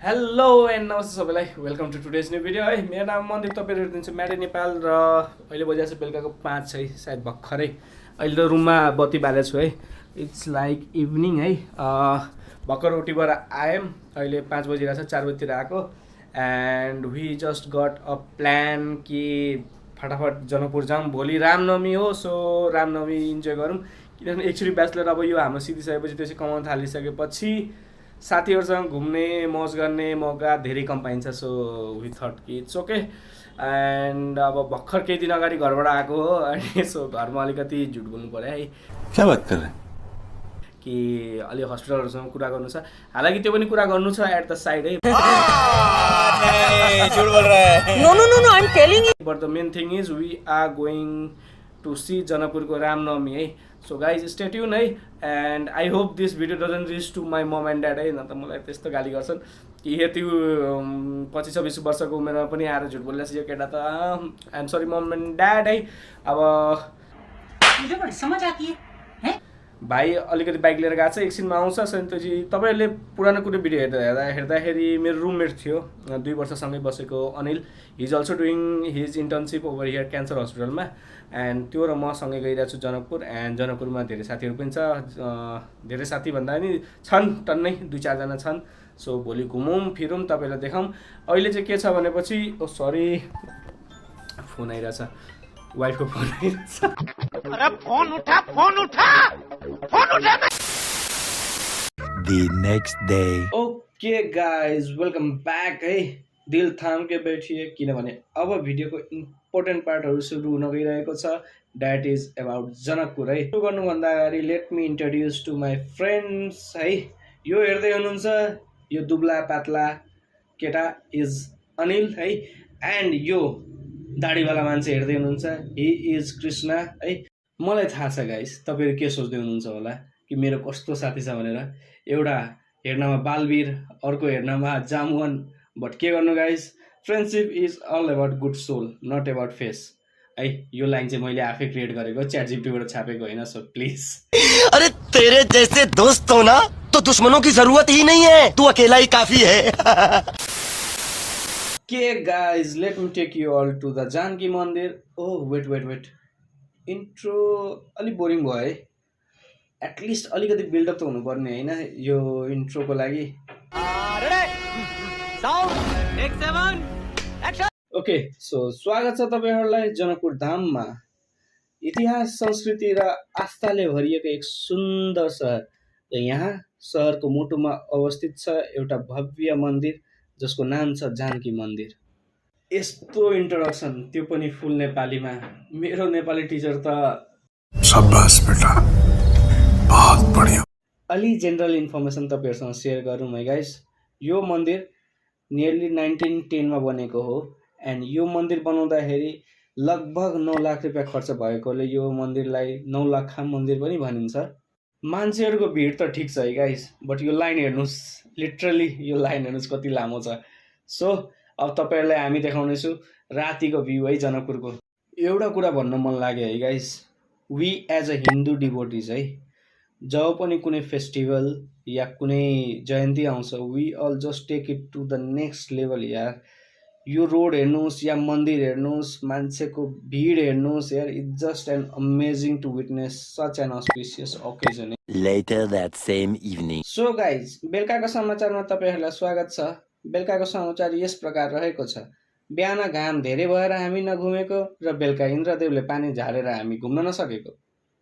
Hello and नमस्ते सबैलाई welcome to today's new video है। मेरो नाम मन्दिर, तपाईँहरू हेरिदिन्छु म्याडी नेपाल र अहिले बजेको छ बेलुकाको 5 है, सायद भर्खरै। अहिले त रुममा बत्ती बालेको छु है, इट्स लाइक इभिनिङ है। भर्खर उठीबाट आयौँ, अहिले 5 बजिरहेको छ, 4 बजीतिर आएको। And we just got a plan कि फटाफट जनकपुर जाऊँ, भोलि रामनवमी हो। सो रामनवमी इन्जोय गरौँ, किनभने एक्चुअली ब्याचलर अब यो हाम्रो सिधिसकेपछि त्यसै कमाउन थालिसकेपछि साथीहरूसँग घुम्ने मौज गर्ने मौका धेरै कम पाइन्छ। सो वी थट कि इट्स ओके। एन्ड अब भर्खर केही दिन अगाडि घरबाट आएको हो अनि सो घरमा अलिकति झुट बोल्नु पऱ्यो है। क्या बात कर रहे हैं? कि अलि हस्पिटलहरूसँग कुरा गर्नु छ, हालाकि त्यो पनि कुरा गर्नु छ एट द साइड है। नहीं, झूठ बोल रहा है। No, I'm telling you. But the main thing is we are going to see जनकपुरको रामनवमी है। सो गाइज स्टे ट्युन है। And I hope this video doesn't reach to my mom and dad है, न त मलाई त्यस्तो गाली गर्छन् कि यति 25-26 वर्षको उमेरमा पनि आएर झुट बोलिरहेछ यो केटा त। I'm sorry momo and dad है। अब मुझे बड़ी समझ आती है भाइ अलिकति बाइक लिएर गएको छ, एकछिनमा आउँछ। सन्तोजी तपाईँहरूले पुरानो कुरो भिडियो हेर्दाखेरि मेरो रुममेट थियो 2 वर्षसँगै बसेको Anil. His also doing his internship over here cancer हस्पिटलमा। एन्ड त्यो र म सँगै गइरहेको छु जनकपुर। एन्ड जनकपुरमा धेरै साथीहरू पनि छ, धेरै साथी भन्दा पनि छन्, टन्नै 2-4 जना छन्। सो भोलि घुमौँ फिरौँ, तपाईँलाई देखाउँ। अहिले चाहिँ के छ भनेपछि सरी फोन आइरहेछ, वाइफको फोन आइरहेछ। अरे फोन उठा The next day. Okay guys welcome back है। दिल थाम के बैठिए, किनभने अब भिडियोको इम्पोर्टेन्ट पार्टहरू सुरु हुन गइरहेको छ। द्याट इज अबाउट जनकपुर है। सुरु गर्नुभन्दा अगाडि let me introduce to my friends है। यो हेर्दै हुनुहुन्छ, यो दुब्ला पातला केटा इज अनिल है। एन्ड यो दाढीवाला मान्छे हेर्दै हुनुहुन्छ, हि इज कृष्ण है। मलाई थाहा छ गाइस तपाईँहरू के सोच्दै हुनुहुन्छ होला कि मेरो कस्तो साथी छ भनेर। एउटा हेर्नमा बालवीर, अर्को हेर्नमा जामुवन। बट के गर्नु guys, friendship is all about good soul, not about face है। यो लाइन चाहिँ मैले आफै क्रिएट गरेको, च्याट जिपीटीबाट छापेको होइन। सो प्लिज, अरे तेरे जैसे दोस्त हो ना तो दुश्मनों की जरूरत ही नहीं है, तू अकेला ही काफी है। के guys let me take you all to the Janaki Mandir. Oh wait intro अलिक बोरिङ भयो है। एटलिस्ट अलिकति बिल्डअप त हुनुपर्ने होइन यो इन्ट्रोको लागि। ओके सो स्वागत छ तपाईँहरूलाई जनकपुर धाममा। इतिहास, संस्कृति र आस्थाले भरिएको एक सुन्दर सहर। यहाँ सहरको मुटुमा अवस्थित छ एउटा भव्य मन्दिर जसको नाम छ जानकी मन्दिर। यस्तो इन्ट्रोडक्सन, त्यो पनि फुल नेपालीमा। मेरो नेपाली टिचर त शाबाश बेटा, बहुत बढ़िया। अलि जेनरल इन्फर्मेसन तपाईँहरूसँग सेयर गरौँ है गाइस। यो मन्दिर नियरली 1910 मा बनेको हो। एन्ड यो मन्दिर बनाउँदाखेरि लगभग 9 लाख रुपियाँ खर्च भएकोले यो मन्दिरलाई 9 लाखा मन्दिर पनि भनिन्छ। मान्छेहरूको भिड त ठिक छ है गाइस, बट यो लाइन हेर्नुहोस्, लिटरली यो लाइन हेर्नुहोस् कति लामो छ। सो अब तपाईँहरूलाई हामी देखाउनेछु रातिको भ्यू है जनकपुरको। एउटा कुरा भन्न मन लाग्यो है guys, we as a Hindu devotees है, जब पनि कुनै फेस्टिभल या कुनै जयन्ती आउँछ, we all just take it to the next level यार। यो रोड हेर्नुहोस् या मन्दिर हेर्नुहोस्, मान्छेको भिड हेर्नुहोस् यार, it's just an amazing to witness such an auspicious occasion. Later that same evening. So guys बेलुकाको समाचारमा तपाईँहरूलाई स्वागत छ। बेलुकाको समाचार यस प्रकार रहेको छ। बिहान घाम धेरै भएर हामी नघुमेको र बेलुका इन्द्रदेवले पानी झारेर हामी घुम्न नसकेको।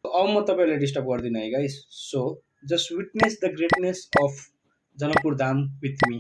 अब म तपाईँलाई डिस्टर्ब गर्दिनँ है guys. So just witness the greatness of Janakpur Dham with me.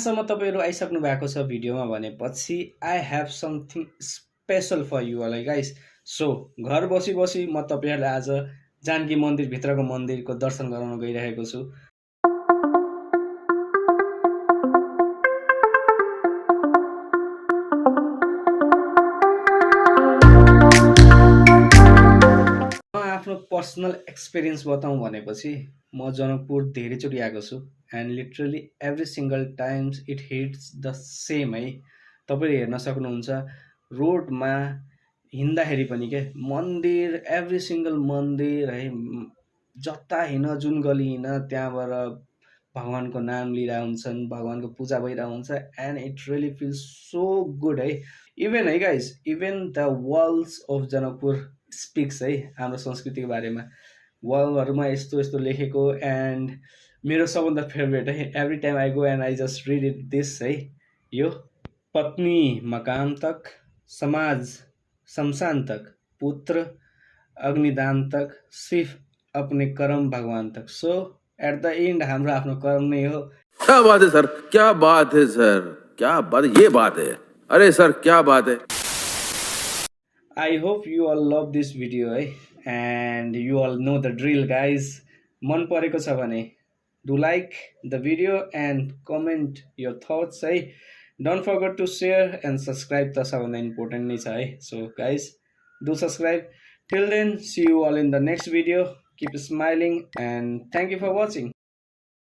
यहाँसम्म तपाईँहरू आइसक्नु भएको छ भिडियोमा भनेपछि I have something special for you all है गाइस। सो घर बसी बसी म तपाईँहरूलाई आज जानकी मन्दिरभित्रको मन्दिरको दर्शन गराउन गइरहेको छु। आफ्नो पर्सनल एक्सपिरियन्स बताउँ भनेपछि म जनकपुर धेरैचोटि आएको छु and literally every single times it hits the same है। तपाईँले हेर्न सक्नुहुन्छ रोडमा हिँड्दाखेरि पनि के मन्दिर एभ्री सिङ्गल मन्दिर है, जता हिँड जुन गली हिँड त्यहाँबाट भगवानको नाम लिइरहेको हुन्छन्, भगवानको पूजा भइरहेको हुन्छ and it really feels so good है। इभन है guys, even the walls of Janakpur speaks है हाम्रो संस्कृतिको बारेमा। वालहरूमा यस्तो यस्तो लेखेको एन्ड मेरो सबभन्दा फेभरेट है, every time I go and I just read it this है, यो पत्नी मकाम तक, समाज शमशान तक, पुत्र अग्निदान तक, सिर्फ अपने कर्म भगवान तक। सो एट द एन्ड हाम्रो आफ्नो कर्म नै हो। क्या बात है सर, क्या बात है सर, क्या बात, ये बात है, अरे सर क्या बात है। I hope you all love this video है and you all know the drill guys। मन परेको छ भने do like the video and comment your thoughts है। Don't forget to share and subscribe त सबभन्दा इम्पोर्टेन्ट नै छ है। So guys do subscribe। Till then see you all in the next video। Keep smiling and thank you for watching।